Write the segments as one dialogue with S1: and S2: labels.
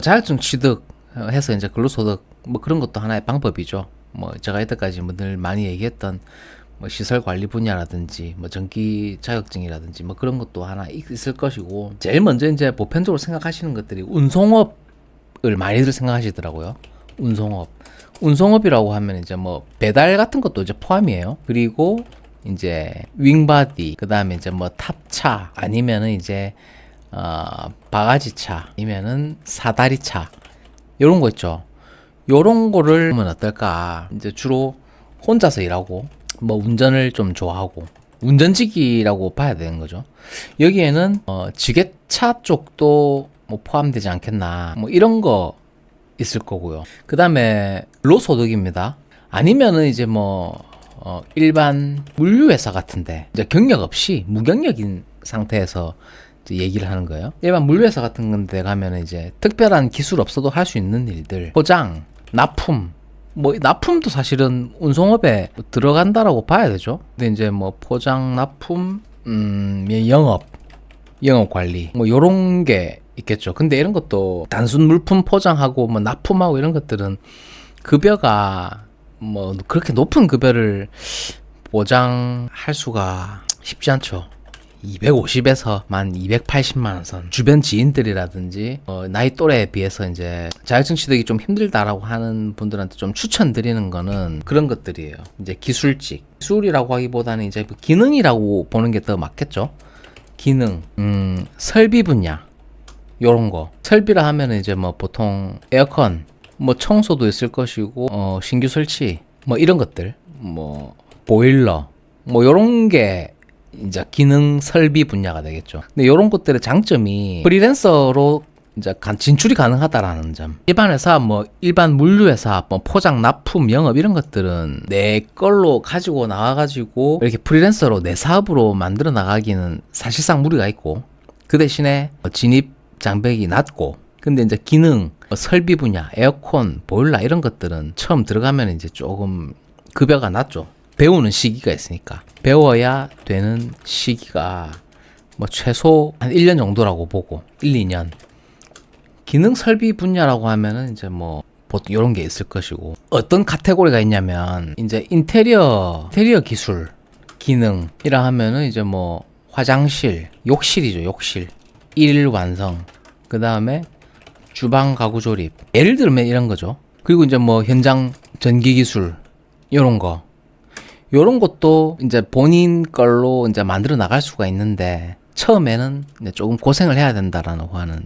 S1: 자격증 취득해서 이제 근로소득 뭐 그런 것도 하나의 방법이죠. 뭐 제가 이때까지 뭐 늘 많이 얘기했던 뭐 시설 관리 분야라든지 뭐 전기 자격증이라든지 뭐 그런 것도 하나 있을 것이고, 제일 먼저 이제 보편적으로 생각하시는 것들이 운송업을 많이들 생각하시더라고요. 운송업이라고 하면 이제 뭐 배달 같은 것도 이제 포함이에요. 그리고 이제 윙바디, 그 다음에 이제 뭐 탑차, 아니면은 이제 바가지차, 아니면은 사다리차, 요런 거 있죠. 요런 거를 하면 어떨까? 이제 주로 혼자서 일하고 뭐 운전을 좀 좋아하고 운전직이라고 봐야 되는 거죠. 여기에는 지게차 쪽도 뭐 포함되지 않겠나, 뭐 이런 거 있을 거고요. 그 다음에 근로소득입니다. 아니면은 이제 뭐 일반 물류회사 같은데 이제 경력 없이 무경력인 상태에서 이제 얘기를 하는 거예요. 일반 물류회사 같은 데 가면 이제 특별한 기술 없어도 할 수 있는 일들, 포장, 납품, 뭐 납품도 사실은 운송업에 들어간다라고 봐야 되죠. 근데 이제 뭐 포장, 납품, 영업 관리, 뭐 요런 게 있겠죠. 근데 이런 것도 단순 물품 포장하고 뭐 납품하고 이런 것들은 급여가 뭐 그렇게 높은 급여를 보장할 수가 쉽지 않죠. 250에서 만 280만 원 선. 주변 지인들이라든지 나이 또래에 비해서 이제 자격증 취득이 좀 힘들다라고 하는 분들한테 좀 추천드리는 거는 그런 것들이에요. 이제 기술이라고 하기보다는 이제 기능이라고 보는 게 더 맞겠죠. 기능, 설비 분야, 요런 거. 설비라 하면은 이제 뭐 보통 에어컨, 뭐 청소도 있을 것이고, 신규 설치, 뭐 이런 것들, 뭐 보일러, 뭐 요런 게 이제 기능 설비 분야가 되겠죠. 근데 요런 것들의 장점이 프리랜서로 이제 진출이 가능하다라는 점. 일반 회사, 뭐 일반 물류회사, 뭐 포장, 납품, 영업 이런 것들은 내 걸로 가지고 나와가지고 이렇게 프리랜서로 내 사업으로 만들어 나가기는 사실상 무리가 있고, 그 대신에 진입 장벽이 낮고, 근데 이제 기능, 설비 분야, 에어컨, 보일러 이런 것들은 처음 들어가면 이제 조금 급여가 낮죠. 배우는 시기가 있으니까. 배워야 되는 시기가 뭐 최소 한 1년 정도라고 보고, 1, 2년. 기능 설비 분야라고 하면은 이제 뭐 보통 이런 게 있을 것이고, 어떤 카테고리가 있냐면 이제 인테리어 기술 기능이라 하면은 이제 뭐 화장실, 욕실이죠. 욕실 일 완성, 그 다음에 주방 가구 조립, 예를 들면 이런 거죠. 그리고 이제 뭐 현장 전기 기술, 요런 것도 이제 본인 걸로 이제 만들어 나갈 수가 있는데, 처음에는 이제 조금 고생을 해야 된다라는 하는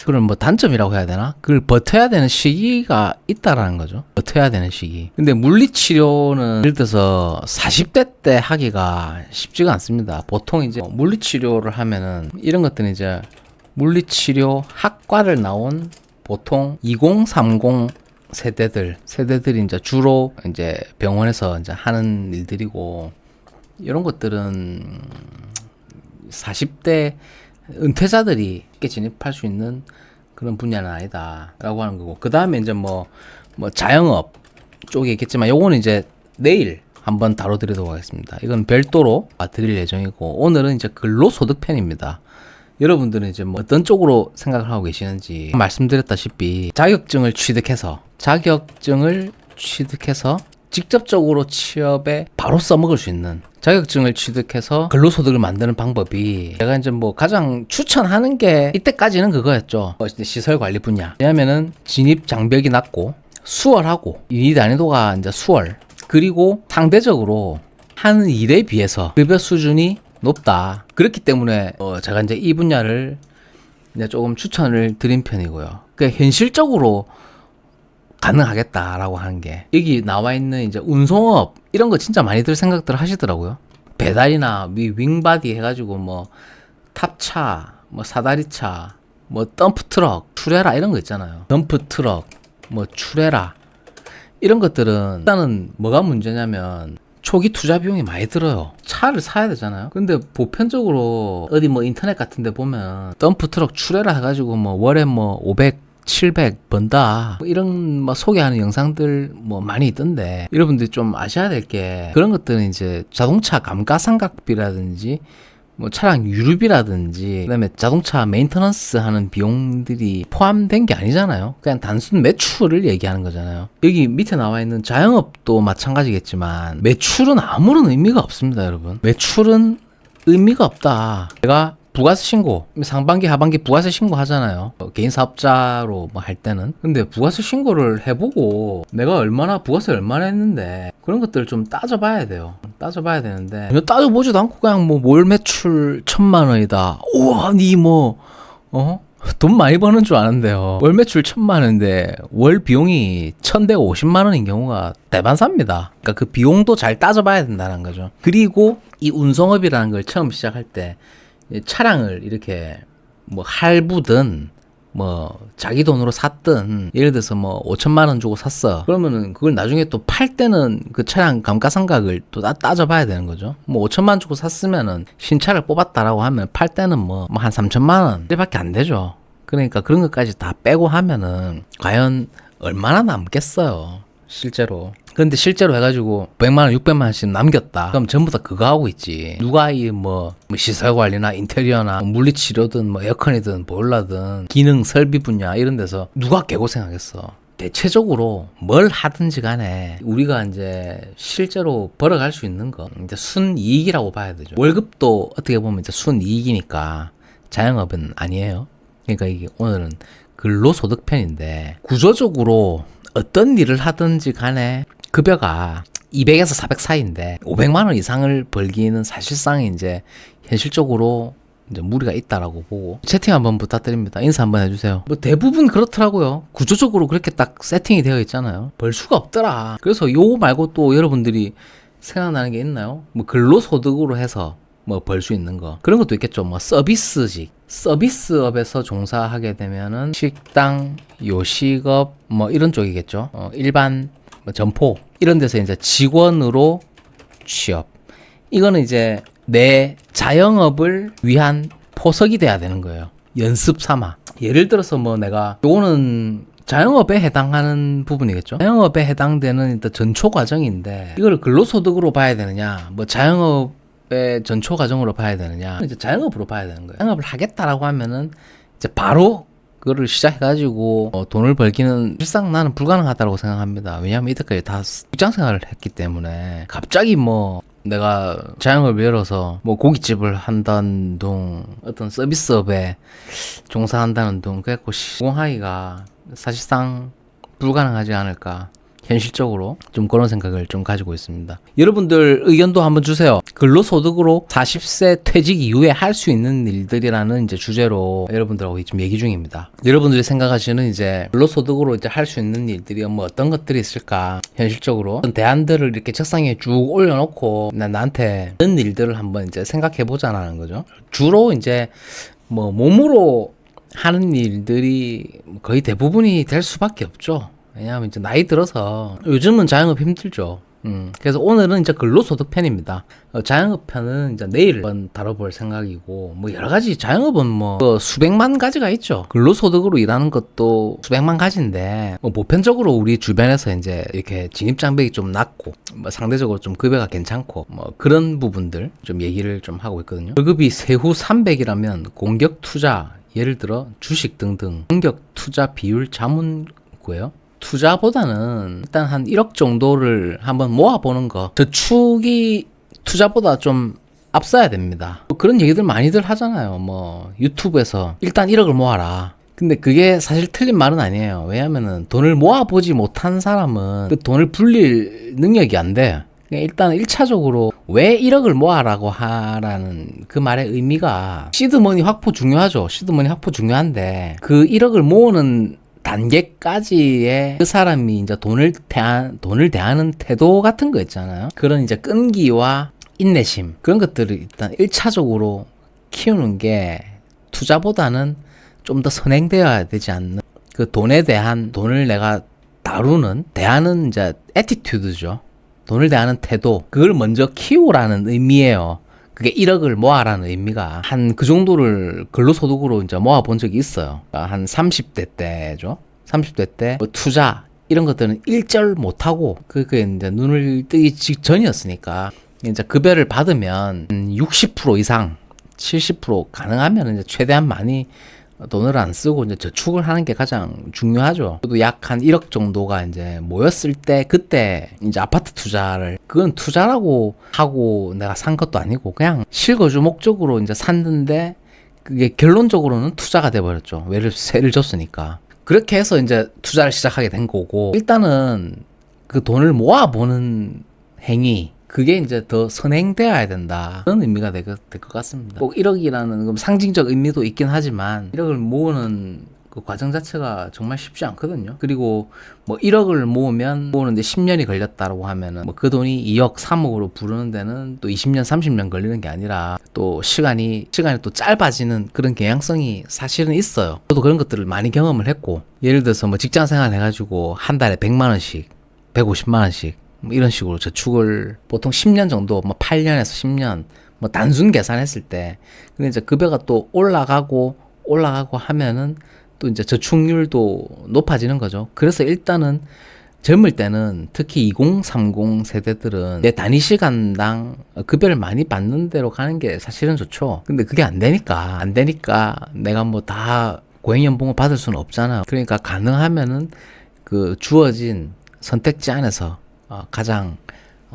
S1: 그런 뭐 단점이라고 해야 되나? 그걸 버텨야 되는 시기가 있다라는 거죠. 버텨야 되는 시기. 근데 물리치료는 예를 들어서 40대 때 하기가 쉽지가 않습니다. 보통 이제 물리치료를 하면은 이런 것들은 이제 물리치료 학과를 나온 보통 2030 세대들이 이제 주로 이제 병원에서 이제 하는 일들이고, 이런 것들은 40대 은퇴자들이 쉽게 진입할 수 있는 그런 분야는 아니다라고 하는 거고, 그 다음에 이제 뭐 자영업 쪽에 있겠지만, 요거는 이제 내일 한번 다뤄드리도록 하겠습니다. 이건 별도로 드릴 예정이고, 오늘은 이제 근로소득 편입니다. 여러분들은 이제 뭐 어떤 쪽으로 생각을 하고 계시는지, 말씀드렸다시피 자격증을 취득해서 직접적으로 취업에 바로 써먹을 수 있는, 자격증을 취득해서 근로소득을 만드는 방법이, 제가 이제 뭐 가장 추천하는 게 이때까지는 그거였죠. 시설 관리 분야. 왜냐면은 진입 장벽이 낮고 수월하고, 이 난이도가 이제 수월, 그리고 상대적으로 하는 일에 비해서 급여 수준이 높다. 그렇기 때문에 제가 이제 이 분야를 이제 조금 추천을 드린 편이고요. 그러니까 현실적으로 가능하겠다라고 하는 게, 여기 나와 있는 이제 운송업 이런 거 진짜 많이들 생각들 하시더라고요. 배달이나 윙바디 해가지고 뭐 탑차, 뭐 사다리차, 뭐 덤프트럭, 추레라 이런 거 있잖아요. 덤프트럭, 뭐 추레라 이런 것들은 일단은 뭐가 문제냐면 초기 투자 비용이 많이 들어요. 차를 사야 되잖아요. 근데 보편적으로 어디 뭐 인터넷 같은 데 보면 덤프트럭 추레라 해가지고 뭐 월에 뭐 500, 700 번다, 뭐 이런 뭐 소개하는 영상들 뭐 많이 있던데, 여러분들이 좀 아셔야 될 게, 그런 것들은 이제 자동차 감가상각비라든지 뭐 차량 유류비라든지 그다음에 자동차 메인터넌스 하는 비용들이 포함된 게 아니잖아요. 그냥 단순 매출을 얘기하는 거잖아요. 여기 밑에 나와 있는 자영업도 마찬가지겠지만 매출은 아무런 의미가 없습니다, 여러분. 매출은 의미가 없다. 내가 부가세 신고, 상반기 하반기 부가세 신고 하잖아요. 개인 사업자로 뭐 할 때는. 근데 부가세 신고를 해보고 내가 얼마나 부가세 얼마나 했는데 그런 것들을 좀 따져봐야 돼요. 따져봐야 되는데 따져보지도 않고 그냥 뭐 월 매출 1,000만 원이다. 우와, 니 뭐 돈 많이 버는 줄 아는데요. 월 매출 1,000만 원인데 월 비용이 1,150만 원인 경우가 대반사입니다. 그러니까 그 비용도 잘 따져봐야 된다는 거죠. 그리고 이 운송업이라는 걸 처음 시작할 때 차량을 이렇게 뭐 할부든 뭐 자기 돈으로 샀든 예를 들어서 뭐 5천만 원 주고 샀어. 그러면은 그걸 나중에 또 팔 때는 그 차량 감가상각을 또 따져봐야 되는 거죠. 뭐 5천만 원 주고 샀으면은 신차를 뽑았다라고 하면 팔 때는 뭐 한 3천만 원 이밖에 안 되죠. 그러니까 그런 것까지 다 빼고 하면은 과연 얼마나 남겠어요, 실제로. 근데 실제로 해가지고 100만 원, 600만 원씩 남겼다. 그럼 전부 다 그거 하고 있지. 누가 이 뭐 시설 관리나 인테리어나 물리치료든 뭐 에어컨이든 보일러든 기능 설비 분야 이런 데서 누가 개고생하겠어. 대체적으로 뭘 하든지 간에 우리가 이제 실제로 벌어갈 수 있는 거 이제 순이익이라고 봐야 되죠. 월급도 어떻게 보면 이제 순이익이니까 자영업은 아니에요. 그러니까 이게 오늘은 근로소득 편인데 구조적으로 어떤 일을 하든지 간에 급여가 200에서 400 사이인데 500만 원 이상을 벌기는 사실상 이제 현실적으로 이제 무리가 있다라고 보고 채팅 한번 부탁드립니다. 인사 한번 해주세요. 뭐 대부분 그렇더라고요. 구조적으로 그렇게 딱 세팅이 되어 있잖아요. 벌 수가 없더라. 그래서 요거 말고 또 여러분들이 생각나는 게 있나요? 뭐 근로소득으로 해서 뭐 벌 수 있는 거 그런 것도 있겠죠. 뭐 서비스업에서 종사하게 되면은 식당, 요식업 뭐 이런 쪽이겠죠. 일반 뭐 점포 이런 데서 이제 직원으로 취업. 이거는 이제 내 자영업을 위한 포석이 돼야 되는 거예요. 연습 삼아. 예를 들어서 뭐 내가 요거는 자영업에 해당하는 부분이겠죠. 자영업에 해당되는 일단 전초 과정인데 이걸 근로소득으로 봐야 되느냐, 뭐 자영업의 전초 과정으로 봐야 되느냐, 이제 자영업으로 봐야 되는 거예요. 자영업을 하겠다라고 하면은 이제 바로 그거를 시작해가지고 돈을 벌기는 실상 나는 불가능하다고 생각합니다. 왜냐하면 이때까지 다 직장 생활을 했기 때문에 갑자기 뭐 내가 자영업을 열어서 뭐 고깃집을 한다는 둥 어떤 서비스업에 종사한다는 둥 그래갖고 시공하기가 사실상 불가능하지 않을까, 현실적으로 좀 그런 생각을 좀 가지고 있습니다. 여러분들 의견도 한번 주세요. 근로소득으로 40세 퇴직 이후에 할 수 있는 일들이라는 이제 주제로 여러분들하고 지금 얘기 중입니다. 여러분들이 생각하시는 이제 근로소득으로 이제 할 수 있는 일들이 뭐 어떤 것들이 있을까, 현실적으로 어떤 대안들을 이렇게 책상에 쭉 올려놓고 나한테 이런 일들을 한번 이제 생각해 보자라는 거죠. 주로 이제 뭐 몸으로 하는 일들이 거의 대부분이 될 수밖에 없죠. 왜냐하면 이제 나이 들어서 요즘은 자영업 힘들죠. 그래서 오늘은 이제 근로소득 편입니다. 자영업 편은 이제 내일 한번 다뤄볼 생각이고, 뭐 여러 가지 자영업은 뭐 수백만 가지가 있죠. 근로소득으로 일하는 것도 수백만 가지인데, 뭐 보편적으로 우리 주변에서 이제 이렇게 진입장벽이 좀 낮고, 뭐 상대적으로 좀 급여가 괜찮고, 뭐 그런 부분들 좀 얘기를 좀 하고 있거든요. 월급이 세후 300이라면 공격 투자, 예를 들어 주식 등등 공격 투자 비율 자문구예요. 투자보다는 일단 한 1억 정도를 한번 모아보는 거, 저축이 투자보다 좀 앞서야 됩니다. 그런 얘기들 많이들 하잖아요. 뭐 유튜브에서 일단 1억을 모아라. 근데 그게 사실 틀린 말은 아니에요. 왜냐면은 돈을 모아보지 못한 사람은 그 돈을 불릴 능력이 안 돼. 일단 1차적으로 왜 1억을 모아라고 하라는 그 말의 의미가, 시드머니 확보 중요하죠. 시드머니 확보 중요한데 그 1억을 모으는 단계까지의 그 사람이 이제 돈을 대하는 태도 같은 거 있잖아요. 그런 이제 끈기와 인내심, 그런 것들을 일단 1차적으로 키우는 게 투자보다는 좀 더 선행되어야 되지 않는, 그 돈에 대한, 돈을 내가 대하는 이제 애티튜드죠. 돈을 대하는 태도, 그걸 먼저 키우라는 의미예요. 그게 1억을 모아라는 의미가. 한 그 정도를 근로소득으로 이제 모아본 적이 있어요. 한 30대 때죠. 30대 때 뭐 투자 이런 것들은 일절 못하고 그게 이제 눈을 뜨기 직전이었으니까 이제 급여를 받으면 60% 이상 70% 가능하면 이제 최대한 많이 돈을 안 쓰고 이제 저축을 하는 게 가장 중요하죠. 저도 약 한 1억 정도가 이제 모였을 때 그때 이제 아파트 투자를 그건 투자라고 하고 내가 산 것도 아니고 그냥 실거주 목적으로 이제 샀는데 그게 결론적으로는 투자가 돼 버렸죠. 세를 줬으니까. 그렇게 해서 이제 투자를 시작하게 된 거고 일단은 그 돈을 모아보는 행위 그게 이제 더 선행되어야 된다. 그런 의미가 될 것 같습니다. 꼭 1억이라는 상징적 의미도 있긴 하지만 1억을 모으는 그 과정 자체가 정말 쉽지 않거든요. 그리고 뭐 1억을 모으는데 10년이 걸렸다고 하면은 뭐 그 돈이 2억, 3억으로 부르는 데는 또 20년, 30년 걸리는 게 아니라 또 시간이 또 짧아지는 그런 경향성이 사실은 있어요. 저도 그런 것들을 많이 경험을 했고 예를 들어서 뭐 직장 생활 해가지고 한 달에 100만 원씩, 150만 원씩 뭐 이런 식으로 저축을 보통 10년 정도, 뭐 8년에서 10년, 뭐 단순 계산했을 때, 근데 이제 급여가 또 올라가고 하면은 또 이제 저축률도 높아지는 거죠. 그래서 일단은 젊을 때는 특히 2030 세대들은 내 단위 시간당 급여를 많이 받는 대로 가는 게 사실은 좋죠. 근데 그게 안 되니까 내가 뭐 다 고액연봉을 받을 수는 없잖아요. 그러니까 가능하면은 그 주어진 선택지 안에서 가장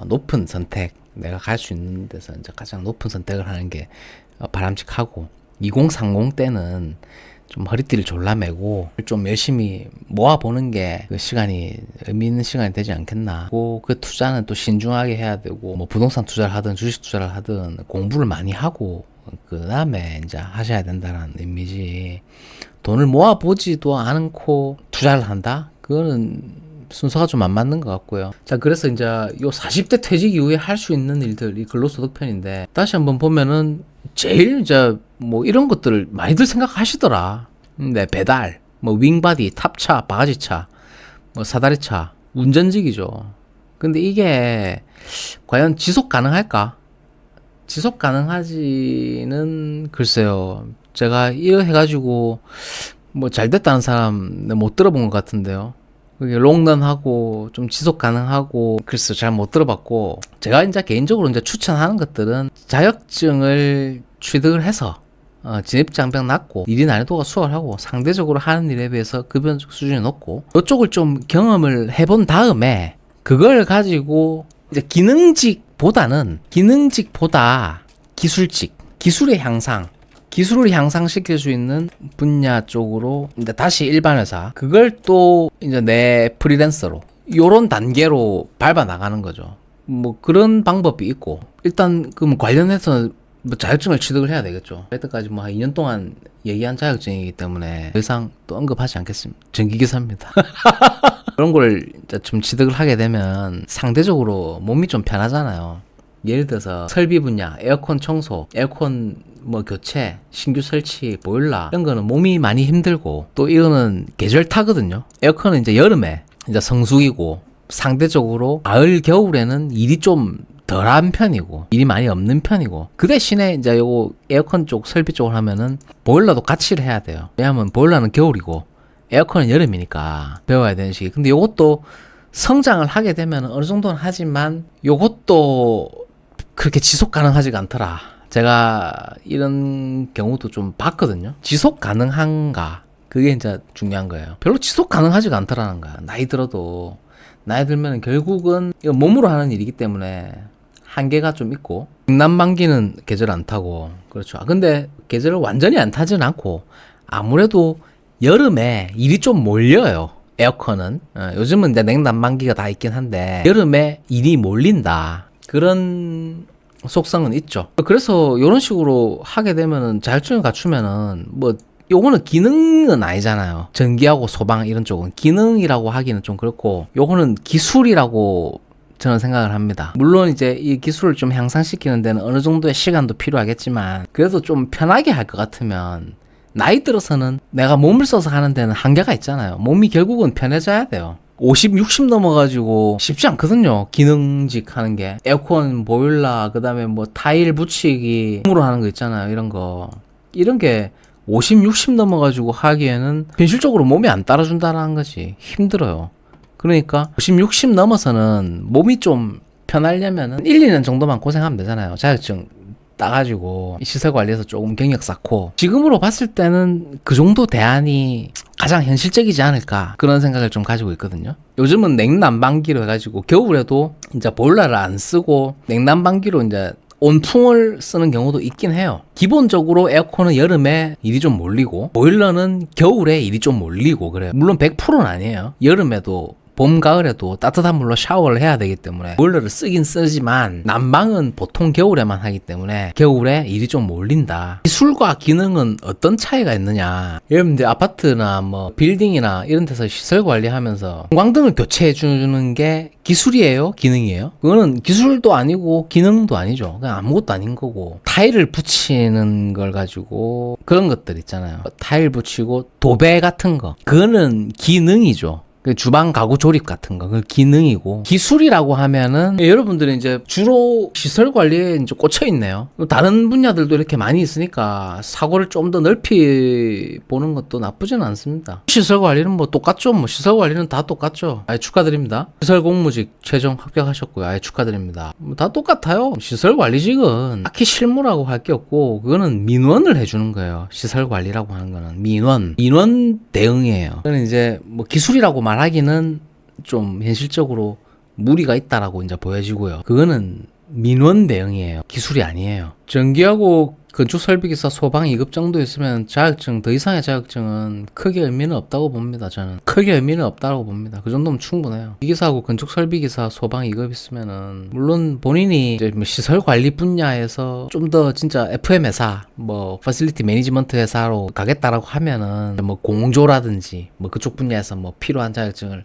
S1: 높은 선택, 내가 갈 수 있는 데서 이제 가장 높은 선택을 하는 게 바람직하고 2030 때는 좀 허리띠를 졸라매고 좀 열심히 모아보는 게 그 시간이 의미 있는 시간이 되지 않겠나. 그 투자는 또 신중하게 해야 되고 뭐 부동산 투자를 하든 주식 투자를 하든 공부를 많이 하고 그 다음에 이제 하셔야 된다는 의미지. 돈을 모아보지도 않고 투자를 한다? 그거는 순서가 좀 안 맞는 것 같고요. 자, 그래서 이제 요 40대 퇴직 이후에 할 수 있는 일들, 이 근로소득 편인데, 다시 한번 보면은, 제일 이제 뭐 이런 것들을 많이들 생각하시더라. 네, 배달, 뭐 윙바디, 탑차, 바가지차, 뭐 사다리차, 운전직이죠. 근데 이게 과연 지속 가능할까? 지속 가능하지는 글쎄요. 제가 이거 해가지고 뭐 잘 됐다는 사람 못 들어본 것 같은데요. 그게 롱런하고 좀 지속 가능하고 글쎄 잘 못 들어봤고 제가 이제 개인적으로 이제 추천하는 것들은 자격증을 취득을 해서 진입장벽 낮고 일이 난이도가 수월하고 상대적으로 하는 일에 비해서 급여 수준이 높고 이쪽을 좀 경험을 해본 다음에 그걸 가지고 이제 기능직보다 기술직, 기술을 향상시킬 수 있는 분야 쪽으로 이제 다시 일반 회사 그걸 또 이제 내 프리랜서로 요런 단계로 밟아 나가는 거죠. 뭐 그런 방법이 있고 일단 그럼 관련해서 뭐 자격증을 취득을 해야 되겠죠. 여태까지 뭐 한 2년 동안 얘기한 자격증이기 때문에 더 이상 또 언급하지 않겠습니다. 전기기사입니다. 그런 걸 이제 좀 취득을 하게 되면 상대적으로 몸이 좀 편하잖아요. 예를 들어서 설비 분야, 에어컨 청소, 에어컨 뭐 교체, 신규 설치, 보일러 이런 거는 몸이 많이 힘들고 또 이거는 계절 타거든요. 에어컨은 이제 여름에 이제 성수기고 상대적으로 가을 겨울에는 일이 좀 덜한 편이고 일이 많이 없는 편이고 그 대신에 이제 요거 에어컨 쪽 설비 쪽을 하면은 보일러도 같이 해야 돼요. 왜냐하면 보일러는 겨울이고 에어컨은 여름이니까 배워야 되는 시기. 근데 요것도 성장을 하게 되면 어느 정도는 하지만 요것도 그렇게 지속 가능하지가 않더라. 제가 이런 경우도 좀 봤거든요. 지속 가능한가? 그게 이제 중요한 거예요. 별로 지속 가능하지가 않더라는 거야. 나이 들면 결국은 이거 몸으로 하는 일이기 때문에 한계가 좀 있고 냉난방기는 계절 안 타고 그렇죠. 근데 계절을 완전히 안 타지는 않고 아무래도 여름에 일이 좀 몰려요. 에어컨은 요즘은 이제 냉난방기가 다 있긴 한데 여름에 일이 몰린다. 그런 속성은 있죠. 그래서 이런 식으로 하게 되면은 자격증을 갖추면은 뭐 요거는 기능은 아니잖아요. 전기하고 소방 이런 쪽은 기능이라고 하기는 좀 그렇고 요거는 기술이라고 저는 생각을 합니다. 물론 이제 이 기술을 좀 향상시키는 데는 어느 정도의 시간도 필요하겠지만 그래도 좀 편하게 할 것 같으면 나이 들어서는 내가 몸을 써서 하는 데는 한계가 있잖아요. 몸이 결국은 편해져야 돼요. 50, 60 넘어가지고 쉽지 않거든요. 기능직 하는 게. 에어컨, 보일러, 그 다음에 뭐 타일 붙이기, 몸으로 하는 거 있잖아요. 이런 게 50, 60 넘어가지고 하기에는 현실적으로 몸이 안 따라준다는 거지. 힘들어요. 그러니까 50, 60 넘어서는 몸이 좀 편하려면은 1, 2년 정도만 고생하면 되잖아요. 자격증 따가지고 시설 관리에서 조금 경력 쌓고, 지금으로 봤을 때는 그 정도 대안이 가장 현실적이지 않을까, 그런 생각을 좀 가지고 있거든요. 요즘은 냉난방기로 해가지고 겨울에도 이제 보일러를 안 쓰고 냉난방기로 이제 온풍을 쓰는 경우도 있긴 해요. 기본적으로 에어컨은 여름에 일이 좀 몰리고 보일러는 겨울에 일이 좀 몰리고 그래요. 물론 100%는 아니에요. 여름에도 봄, 가을에도 따뜻한 물로 샤워를 해야 되기 때문에 보일러를 쓰긴 쓰지만 난방은 보통 겨울에만 하기 때문에 겨울에 일이 좀 몰린다. 기술과 기능은 어떤 차이가 있느냐. 여러분들 아파트나 뭐 빌딩이나 이런 데서 시설 관리하면서 형광등을 교체해 주는 게 기술이에요? 기능이에요? 그거는 기술도 아니고 기능도 아니죠. 그냥 아무것도 아닌 거고, 타일을 붙이는 걸 가지고 그런 것들 있잖아요. 타일 붙이고 도배 같은 거, 그거는 기능이죠. 주방 가구 조립 같은 거, 그 기능이고, 기술이라고 하면은 여러분들이 이제 주로 시설 관리에 이제 꽂혀 있네요. 다른 분야들도 이렇게 많이 있으니까 사고를 좀 더 넓히 보는 것도 나쁘지는 않습니다. 시설 관리는 뭐 똑같죠. 뭐 시설 관리는 다 똑같죠. 아예 축하드립니다. 시설 공무직 최종 합격하셨고요. 아예 축하드립니다. 뭐 다 똑같아요. 시설 관리직은 딱히 실무라고 할 게 없고, 그거는 민원을 해주는 거예요. 시설 관리라고 하는 거는 민원 대응이에요. 그거는 이제 뭐 기술이라고 말하기는 좀 현실적으로 무리가 있다라고 이제 보여지고요. 그거는 민원 대응이에요. 기술이 아니에요. 전기하고 건축설비기사 소방 2급 정도 있으면 자격증, 더 이상의 자격증은 크게 의미는 없다고 봅니다. 저는 크게 의미는 없다고 봅니다. 그 정도면 충분해요. 기기사하고 건축설비기사 소방 2급 있으면은, 물론 본인이 이제 뭐 시설 관리 분야에서 좀 더 진짜 FM 회사, 뭐 퍼실리티 매니지먼트 회사로 가겠다라고 하면은 뭐 공조라든지 뭐 그쪽 분야에서 뭐 필요한 자격증을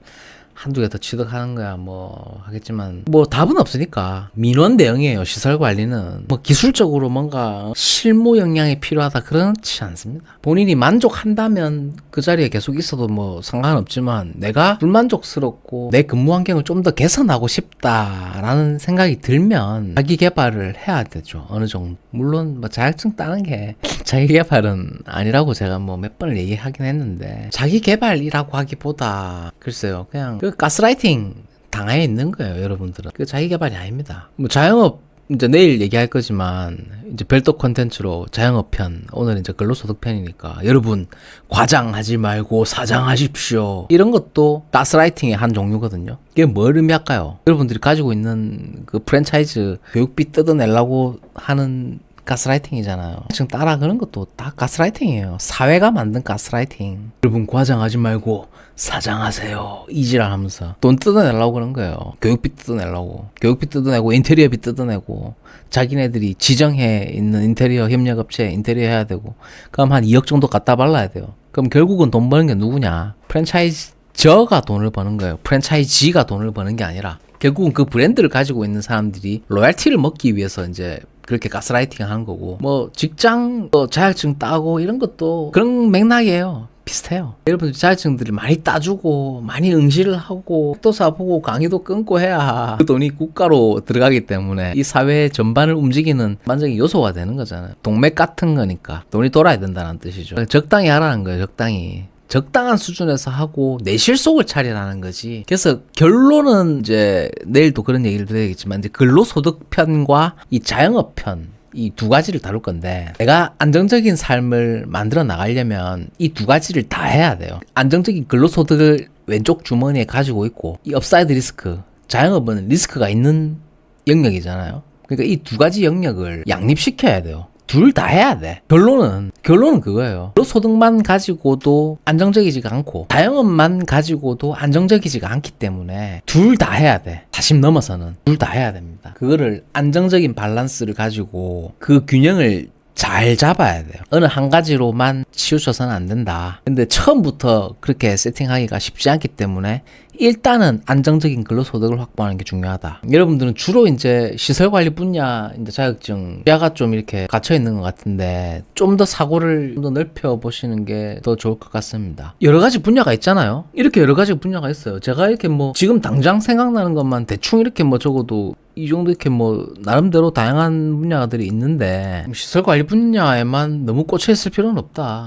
S1: 한두 개 더 취득하는 거야 뭐 하겠지만, 뭐 답은 없으니까 민원 대응이에요. 시설 관리는 뭐 기술적으로 뭔가 실무 역량이 필요하다 그렇지 않습니다. 본인이 만족한다면 그 자리에 계속 있어도 뭐 상관없지만, 내가 불만족스럽고 내 근무 환경을 좀 더 개선하고 싶다라는 생각이 들면 자기 개발을 해야 되죠. 어느 정도. 물론 뭐 자격증 따는 게 자기 개발은 아니라고 제가 뭐 몇 번을 얘기하긴 했는데, 자기 개발이라고 하기보다 글쎄요, 그냥 그 가스라이팅 당해 있는 거예요. 여러분들은 그 자기 개발이 아닙니다. 뭐 자영업 이제 내일 얘기할 거지만, 이제 별도 콘텐츠로 자영업 편, 오늘은 이제 근로소득 편이니까 여러분 과장하지 말고 사장하십시오, 이런 것도 가스라이팅의 한 종류거든요. 이게 뭘 의미할까요? 여러분들이 가지고 있는 그 프랜차이즈 교육비 뜯어내려고 하는 가스라이팅이잖아요. 지금 따라 그런 것도 다 가스라이팅이에요. 사회가 만든 가스라이팅. 여러분 과장하지 말고 사장하세요, 이지랄 하면서 돈 뜯어내려고 그런 거예요. 교육비 뜯어내고 인테리어비 뜯어내고, 자기네들이 지정해 있는 인테리어 협력업체에 인테리어 해야 되고, 그럼 한 2억 정도 갖다 발라야 돼요. 그럼 결국은 돈 버는 게 누구냐? 프랜차이저가 돈을 버는 거예요. 프랜차이지가 돈을 버는 게 아니라 결국은 그 브랜드를 가지고 있는 사람들이 로얄티를 먹기 위해서 이제 그렇게 가스라이팅 하는 거고, 뭐 직장 자격증 따고 이런 것도 그런 맥락이에요. 비슷해요. 여러분들 자격증들을 많이 따주고 많이 응시를 하고 학도사 보고 강의도 끊고 해야 그 돈이 국가로 들어가기 때문에 이 사회 전반을 움직이는 만적인 요소가 되는 거잖아요. 동맥 같은 거니까 돈이 돌아야 된다는 뜻이죠. 적당히 하라는 거예요. 적당한 수준에서 하고 내 실속을 차리라는 거지. 그래서 결론은 이제 내일도 그런 얘기를 드려야겠지만, 이제 근로소득 편과 이 자영업 편, 이 두 가지를 다룰 건데, 내가 안정적인 삶을 만들어 나가려면 이 두 가지를 다 해야 돼요. 안정적인 근로소득을 왼쪽 주머니에 가지고 있고, 이 업사이드 리스크, 자영업은 리스크가 있는 영역이잖아요. 그러니까 이 두 가지 영역을 양립시켜야 돼요. 둘 다 해야 돼. 결론은 그거예요. 근로소득만 가지고도 안정적이지가 않고 자영업만 가지고도 안정적이지가 않기 때문에 둘 다 해야 돼. 40 넘어서는 둘 다 해야 됩니다. 그거를 안정적인 밸런스를 가지고 그 균형을 잘 잡아야 돼요. 어느 한 가지로만 치우쳐서는 안 된다. 근데 처음부터 그렇게 세팅하기가 쉽지 않기 때문에 일단은 안정적인 근로소득을 확보하는 게 중요하다. 여러분들은 주로 이제 시설관리 분야 이제 자격증 야가 좀 이렇게 갇혀 있는 것 같은데, 좀 더 사고를 좀 더 넓혀 보시는 게 더 좋을 것 같습니다. 여러 가지 분야가 있잖아요. 이렇게 여러 가지 분야가 있어요. 제가 이렇게 뭐 지금 당장 생각나는 것만 대충 이렇게 뭐 적어도 이 정도 이렇게 뭐 나름대로 다양한 분야들이 있는데, 시설관리 분야에만 너무 꽂혀 있을 필요는 없다.